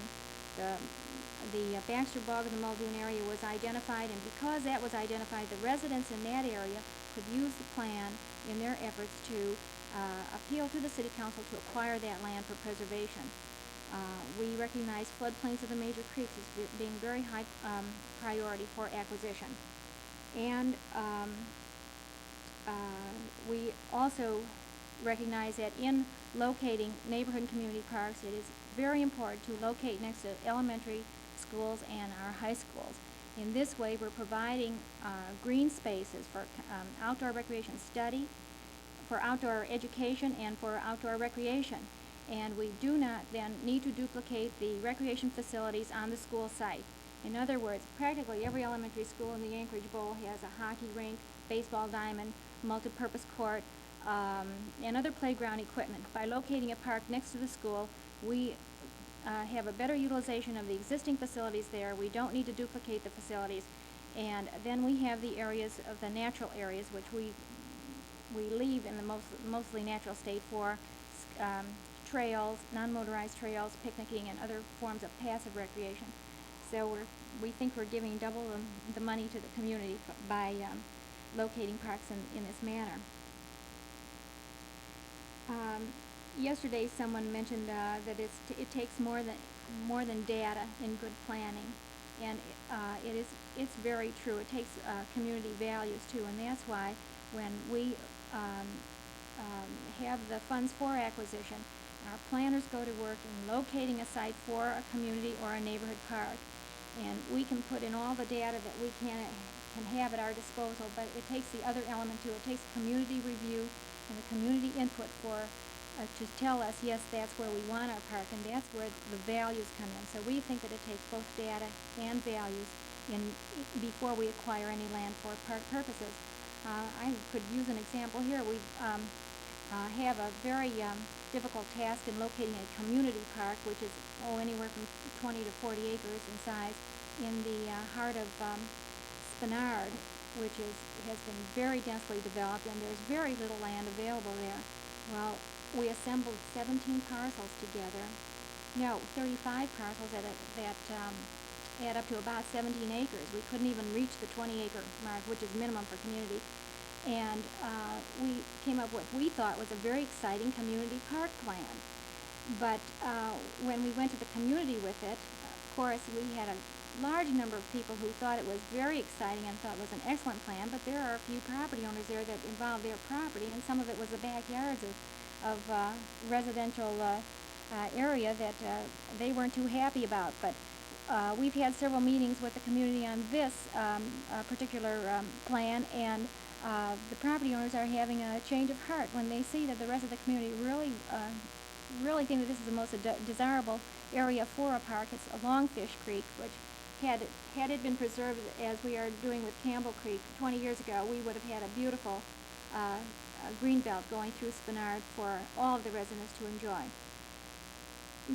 The Baxter Bog and the Muldoon area was identified, and because that was identified, the residents in that area could use the plan in their efforts to appeal to the city council to acquire that land for preservation. We recognize floodplains of the major creeks as being very high priority for acquisition. And we also recognize that in locating neighborhood and community parks, it is very important to locate next to elementary schools and our high schools. In this way, we're providing green spaces for outdoor recreation study, for outdoor education, and for outdoor recreation. And we do not then need to duplicate the recreation facilities on the school site. In other words, practically every elementary school in the Anchorage Bowl has a hockey rink, baseball diamond, multi-purpose court, and other playground equipment. By locating a park next to the school, we have a better utilization of the existing facilities there. We don't need to duplicate the facilities. And then we have the areas of the natural areas, which we leave in the mostly natural state for trails, non-motorized trails, picnicking, and other forms of passive recreation. So we think we're giving double the money to the community by locating parks in this manner. Yesterday, someone mentioned that it takes more than data in good planning, and it's very true. It takes community values too, and that's why when we have the funds for acquisition, our planners go to work in locating a site for a community or a neighborhood park. And we can put in all the data that we can have at our disposal, but it takes the other element too. It takes community review and the community input to tell us, yes, that's where we want our park, and that's where the values come in. So we think that it takes both data and values before we acquire any land for park purposes. I could use an example here. We have a very difficult task in locating a community park, which is anywhere from 20 to 40 acres in size, in the heart of Spenard, which has been very densely developed, and there's very little land available there. Well, we assembled 17 parcels together. No, 35 parcels that add up to about 17 acres. We couldn't even reach the 20-acre mark, which is minimum for community. And we came up with what we thought was a very exciting community park plan. But when we went to the community with it, of course, we had a large number of people who thought it was very exciting and thought it was an excellent plan, but there are a few property owners there that involved their property, and some of it was the backyards of residential area that they weren't too happy about. But we've had several meetings with the community on this particular plan, and the property owners are having a change of heart when they see that the rest of the community really think that this is the most desirable area for a park. It's along Fish Creek, which had it been preserved as we are doing with Campbell Creek 20 years ago, we would have had a beautiful green belt going through Spenard for all of the residents to enjoy.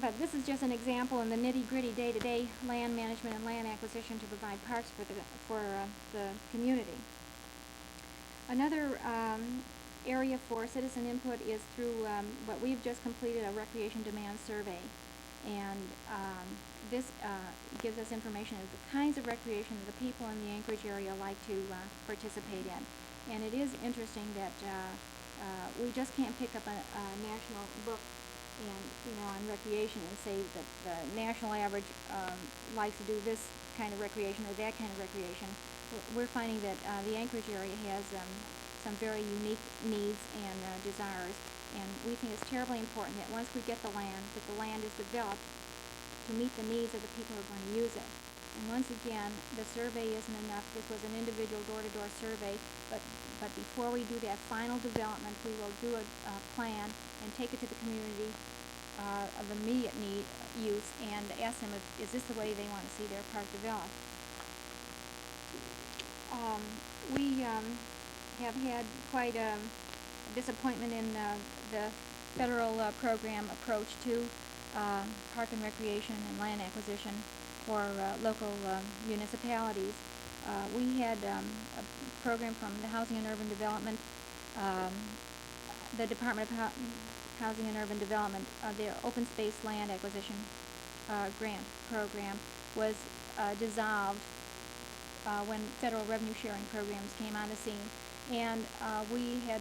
But this is just an example in the nitty-gritty day-to-day land management and land acquisition to provide parks for the community. Another area for citizen input is through what we've just completed, a recreation demand survey. And this gives us information of the kinds of recreation that the people in the Anchorage area like to participate in. And it is interesting that we just can't pick up a national book and on recreation and say that the national average likes to do this kind of recreation or that kind of recreation. We're finding that the Anchorage area has some very unique needs and desires, and we think it's terribly important that once we get the land, that the land is developed to meet the needs of the people who are going to use it. And once again, the survey isn't enough. This was an individual door-to-door survey, but before we do that final development, we will do a plan and take it to the community of immediate use and ask them, is this the way they want to see their park developed? We have had quite a disappointment in the federal program approach to park and recreation and land acquisition for local municipalities. We had a program from the Housing and Urban Development, the Department of Housing and Urban Development, their open space land acquisition grant program was dissolved when federal revenue sharing programs came on the scene. And we had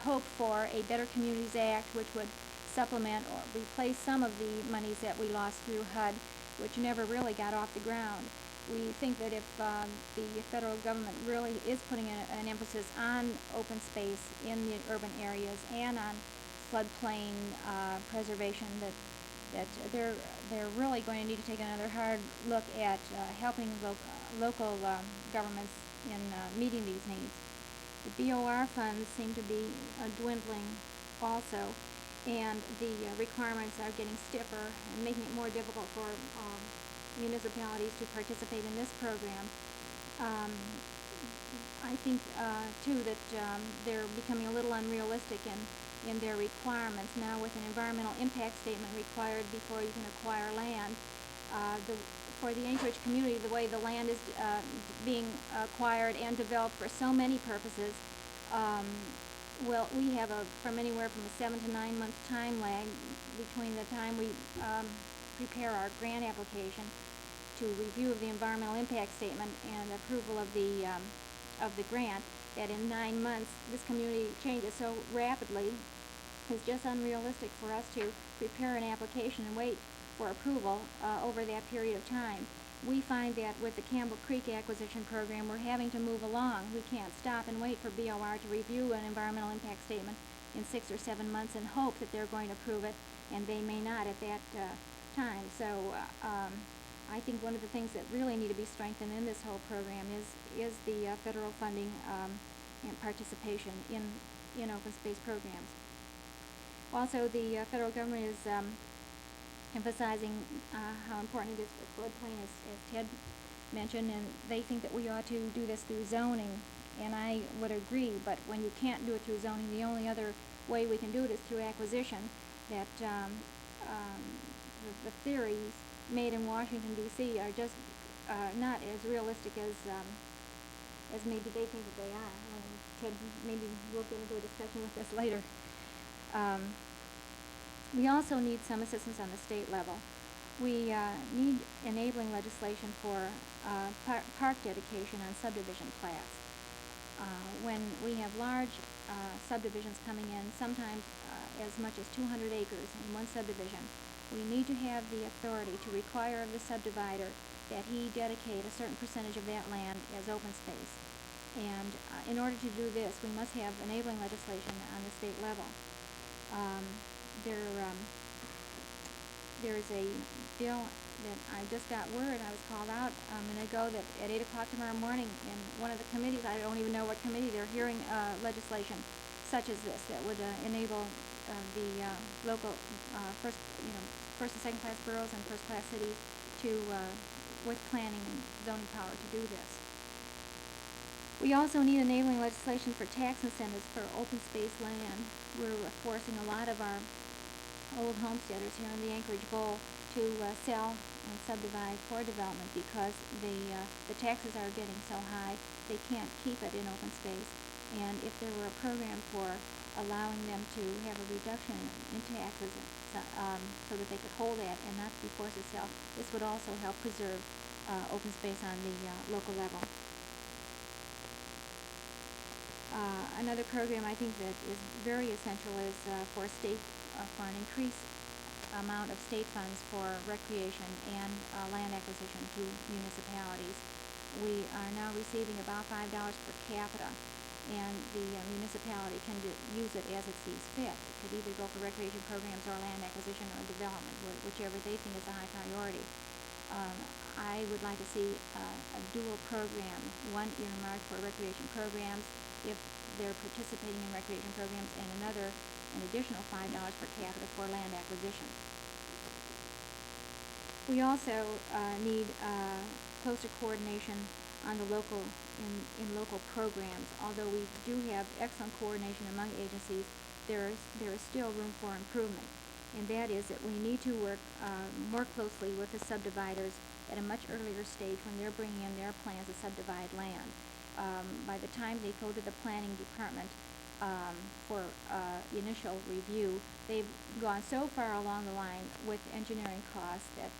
hoped for a Better Communities Act, which would supplement or replace some of the monies that we lost through HUD, which never really got off the ground. We think that if the federal government really is putting an emphasis on open space in the urban areas and on floodplain preservation, that they're really going to need to take another hard look at helping local governments in meeting these needs. The BOR funds seem to be dwindling also, and the requirements are getting stiffer and making it more difficult for municipalities to participate in this program. I think, too, that they're becoming a little unrealistic in their requirements now, with an environmental impact statement required before you can acquire land. For the Anchorage community, the way the land is being acquired and developed for so many purposes, well, we have from anywhere from a 7 to 9 month time lag between the time we prepare our grant application to review of the environmental impact statement and approval of the grant, that in 9 months this community changes so rapidly. It's just unrealistic for us to prepare an application and wait for approval over that period of time. We find that with the Campbell Creek acquisition program, we're having to move along. We can't stop and wait for BOR to review an environmental impact statement in 6 or 7 months and hope that they're going to approve it, and they may not at that time. So I think one of the things that really need to be strengthened in this whole program is the federal funding and participation in open space programs. Also, the federal government is emphasizing how important it is for floodplain, as Ted mentioned, and they think that we ought to do this through zoning, and I would agree, but when you can't do it through zoning, the only other way we can do it is through acquisition. That the theories made in Washington, D.C. are just not as realistic as maybe they think that they are. Ted, maybe we'll get into a discussion with this later. We also need some assistance on the state level. We need enabling legislation for park dedication on subdivision plats. When we have large subdivisions coming in, sometimes as much as 200 acres in one subdivision, we need to have the authority to require of the subdivider that he dedicate a certain percentage of that land as open space. And in order to do this, we must have enabling legislation on the state level. There's a bill that I just got word, I was called out a minute ago, that at 8 o'clock tomorrow morning in one of the committees, I don't even know what committee, they're hearing legislation such as this that would enable the local first and second class boroughs and first class cities to, with planning and zoning power, to do this. We also need enabling legislation for tax incentives for open space land. We're forcing a lot of our old homesteaders here in the Anchorage Bowl to sell and subdivide for development because the taxes are getting so high they can't keep it in open space. And if there were a program for allowing them to have a reduction in taxes so that they could hold that and not be forced to sell, this would also help preserve open space on the local level. Another program I think that is very essential is for an increased amount of state funds for recreation and land acquisition to municipalities. We are now receiving about $5 per capita, and the municipality can use it as it sees fit. It could either go for recreation programs or land acquisition or development, whichever they think is a high priority. I would like to see a dual program, one earmarked for recreation programs if they're participating in recreation programs, and an additional $5 per capita for land acquisition. We also need closer coordination on the in local programs. Although we do have excellent coordination among agencies, there is still room for improvement, and that is that we need to work more closely with the subdividers at a much earlier stage when they're bringing in their plans to subdivide land. By the time they go to the planning department for initial review, they've gone so far along the line with engineering costs that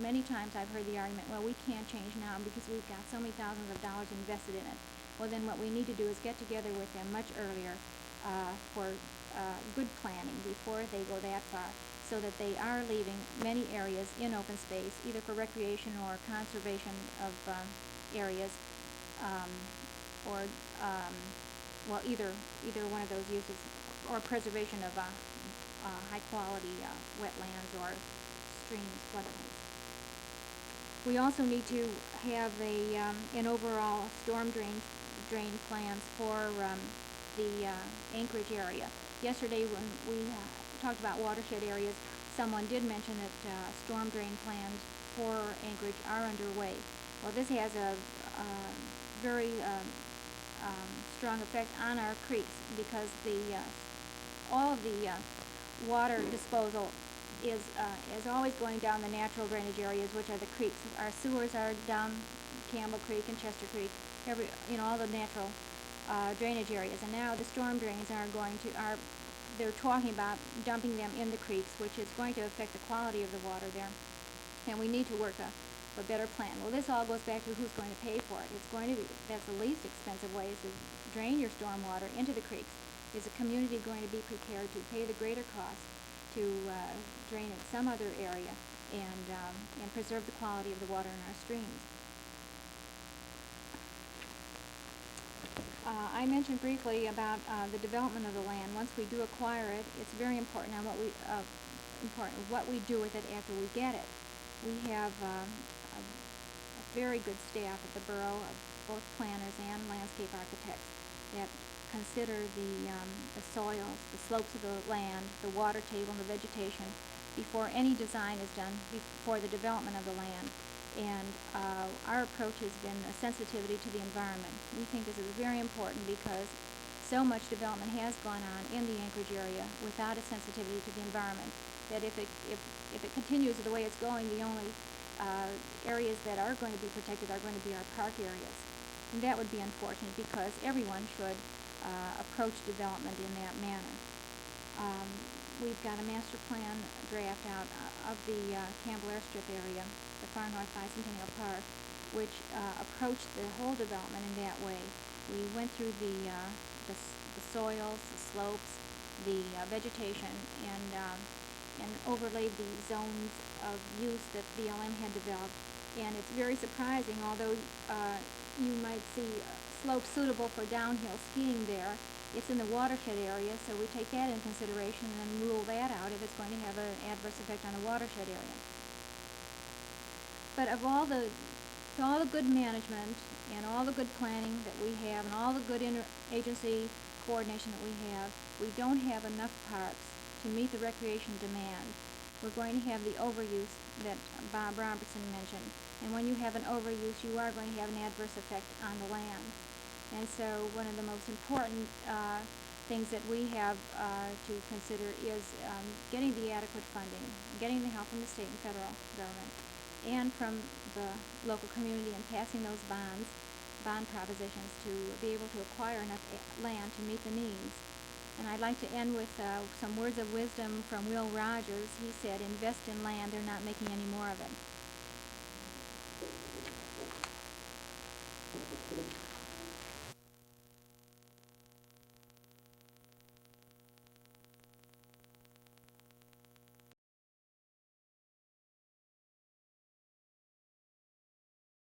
many times I've heard the argument, well, we can't change now because we've got so many thousands of dollars invested in it. Well, then what we need to do is get together with them much earlier for good planning before they go that far, so that they are leaving many areas in open space, either for recreation or conservation of areas, well, either one of those uses, or preservation of high-quality wetlands or streams, floodplains. We also need to have an overall storm drain plans for the Anchorage area. Yesterday, when we talked about watershed areas, someone did mention that storm drain plans for Anchorage are underway. Well, this has a very strong effect on our creeks, because all of the water disposal is always going down the natural drainage areas, which are the creeks. Our sewers are down Campbell Creek and Chester Creek, all the natural drainage areas. And now the storm drains they're talking about dumping them in the creeks, which is going to affect the quality of the water there. And we need to work a better plan. Well, this all goes back to who's going to pay for it. That's the least expensive way, is to drain your storm water into the creeks. Is the community going to be prepared to pay the greater cost to drain it some other area and preserve the quality of the water in our streams? I mentioned briefly about the development of the land. Once we do acquire it, it's very important on what we do with it after we get it. We have a very good staff at the Borough, of both planners and landscape architects, that consider the soils, the slopes of the land, the water table, and the vegetation before any design is done for the development of the land. And our approach has been a sensitivity to the environment. We think this is very important because so much development has gone on in the Anchorage area without a sensitivity to the environment, that if it continues the way it's going, the only areas that are going to be protected are going to be our park areas. And that would be unfortunate, because everyone should approach development in that manner. We've got a master plan draft out of the Campbell Airstrip area, the far north Bicentennial Park, which approached the whole development in that way. We went through the soils, the slopes, the vegetation, and overlaid the zones of use that BLM had developed. And it's very surprising, although you might see slopes suitable for downhill skiing there, it's in the watershed area, so we take that into consideration and then rule that out if it's going to have an adverse effect on the watershed area. But of all the good management and all the good planning that we have and all the good interagency coordination that we have, we don't have enough parks to meet the recreation demand. We're going to have the overuse that Bob Robertson mentioned. And when you have an overuse, you are going to have an adverse effect on the land. And so one of the most important things that we have to consider is getting the adequate funding, getting the help from the state and federal government, and from the local community, and passing those bonds bond propositions to be able to acquire enough land to meet the needs. And I'd like to end with some words of wisdom from Will Rogers. He said, "Invest in land, they're not making any more of it."